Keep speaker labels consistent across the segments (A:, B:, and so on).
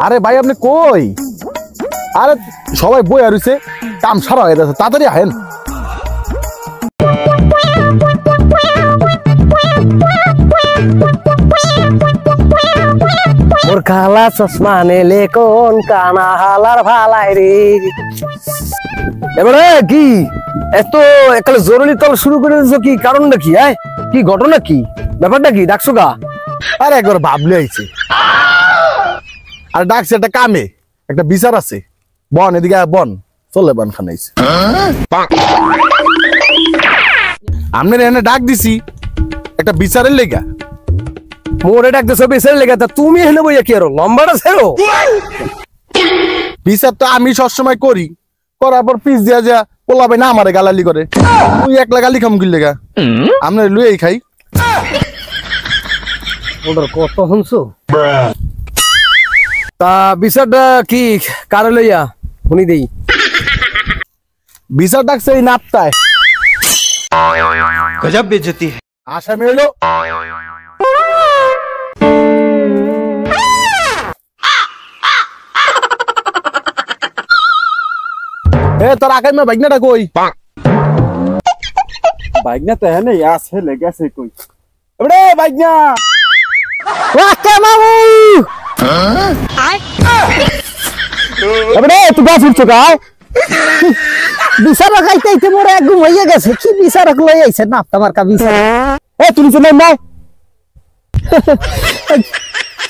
A: আরে ভাই আপনি কই? আরে সবাই বই আর হইছে, কাম সারা হয়ে গেছে, তাড়াতাড়ি আহেন।
B: মোর কালা চশমা নেলে কোন কানা হালার ভালাই রে। এবারে কি এত একালে জরুরি কল শুরু করে দিছো, কি কারণ নাকি? কি ঘটনা, কি ব্যাপারটা, কি ডাকছো গা?
A: আরে একবার ভাবলে আইছে, আর ডাকছে একটা কামে, একটা বিচার আছে। বন এদিকে বন, চলে বন খান আইছে। আমনের এনে ডাক দিছি একটা বিচারের লেগা।
B: মোরে ডাকতেছো বিচারের লেগা, তা তুমি এনে বইয়া কি আরো লম্বাটা ছেড়ো?
A: বিচার তো আমি সবসময় করি, করার পর পিস দিয়া যা পোলাবে না আমারে গালালি করে। তুই একলা গালি খাম গিল লেগা, আমনের লুই খাই।
B: ওটার কত শুনছো? তা বিচারটা কি কারে লইয়া শুনি দেই।
A: বিচার ডাকছে এই নাপতায়।
C: গজব বেজতি।
A: আসামি হইলো তোর আকাইমা বাইকনাটা কই? বাইকনা তো হ্যাঁ আছে, লেগেছে কই? এবারে বাইকনা
B: মামু এবারে তুই গা ফুটছো গা। বিচার খাইতে মোরে একদম হইয়া গেছে। কি বিচার লই আইছে না তোমার কা বিচার?
A: তুমি শুনে না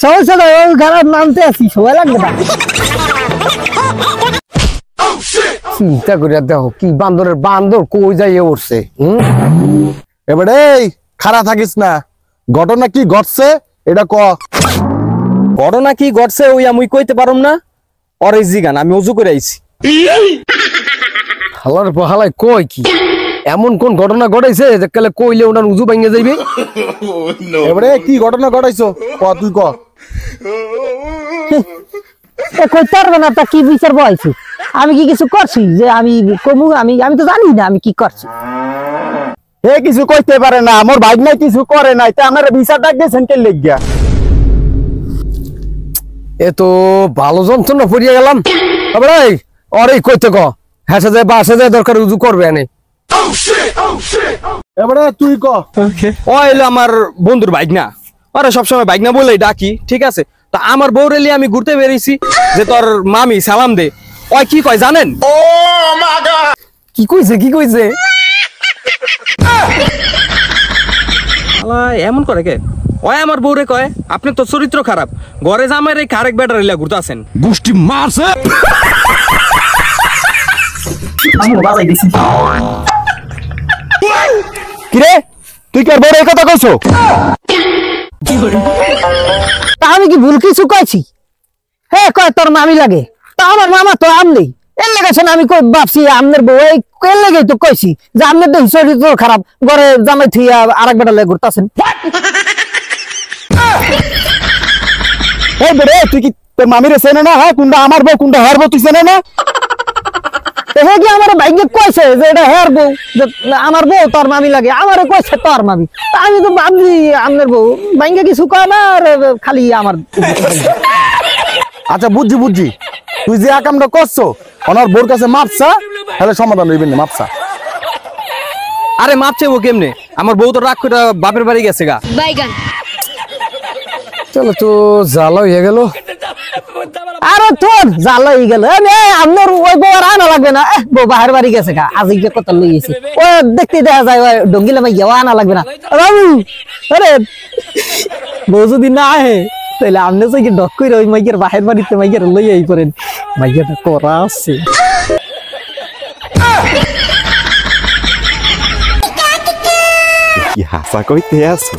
B: সমস্যা নাই, ওই গাড়ার নামতে আছি, সময় লাগবে না। চিন্তা করিয়া দেখো কি বান্দরের বান্দর কই যাইয়ে উঠছে।
A: এবারে খারাপ থাকিস না, ঘটনা কি ঘটছে এটা ক।
C: ঘটনা কি ঘটছে ওই আমি কইতে পারুম না। ওর এই জিগান আমি অজু করে আইছি।
B: হালার বহালাই কই কি এমন কোন ঘটনা ঘটাইছে যে কালে কইলে ওনার উজু ভাঙে যাইবে?
A: এবারে কি ঘটনা ঘটাইছো ক, তুই ক।
D: কইতে পারবে না, তা কি বিচার বলছি? আমি কি কিছু করছি যে আমি কমু? আমি তো জানি না আমি কি করছি।
A: হে কিছু কইতে পারে না, আমার ভাই নাই কিছু করে নাই, তা আমার বিচার ডাক দিয়েছেন কে লেগিয়া?
B: এ তো ভালো যন্ত্রণা পড়িয়ে গেলাম। এবারে অরে কইতে ক, হেসে যায় বাসে যায়, দরকার উজু করবে এনে।
A: এবারে তুই ক।
C: ও এলো আমার বন্ধুর বাইক না, ওরা সবসময় বাইক না বলেই ডাকি, ঠিক আছে? তা আমার বউ রেলি আমি ঘুরতে বেরিয়েছি যে তোর মামি সালাম দে। ওই কি কয় জানেন?
B: কি কইছে, কি কইছে?
C: এমন করে কে? ওই আমার বউরে কয় আপনি তো চরিত্র খারাপ, ঘরে জামাই রে কারেক বেটার রিলা ঘুরতে আছেন।
B: গোষ্ঠী মারছে।
A: কিরে তুই কি আর বড় এই কথা কইছো?
D: তা আমি কি ভুল কিছু কইছি? হ্যাঁ কয় তোর মামি লাগে, তা আমার মামা তো আমনি। এর লেগেছে আমি কই ভাবছি আমনের বউ এই এর লেগেই তো কইছি যে আমনের তো চরিত্র খারাপ, ঘরে জামাই থুইয়া আরেক বেটা লেগে ঘুরতাছেন।
A: এই বেরে তুই কি তোর মামিরে চেনে না? হ্যাঁ কোনটা আমার বউ কোনটা হার বউ তুই চেনে না?
D: হে কি আমার ভাইকে কইছে যে এটা হের বউ, যে আমার বউ তোর মামি লাগে, আমারে কইছে তোর মামি। তা আমি তো ভাবছি আমনের বউ, ভাইকে কিছু কয় না, আর খালি আমার।
A: আচ্ছা বুঝছি বুঝছি, তুই যে কামটা করছো ওনার বোর কাছে মাপসা, তাহলে সমাধান হইবে না। মাপসা
C: আরে মাপছে ও কেমনে? আমার বউ তো রাগ করে বাপের বাড়ি গেছে গা।
B: চলো তো জ্বালা হয়ে গেল।
D: আরে তোর জ্বালা হয়ে গেল, আপনার ওই বউ আর আনা লাগবে না। বউ বাহির বাড়ি গেছে গা, আজকে যে কথা লই গেছে ও দেখতে দেখা যায় ওই ডঙ্গিলা মাইয়া আনা লাগবে না। বাবু আরে বউ যদি না আহে তাহলে আপনি তো ডক করে ওই মাইয়ের বাহির বাড়িতে মাইয়ের লই আই করেন, মাইয়াটা করা আছে।
A: কি হাসা কইতে আছো?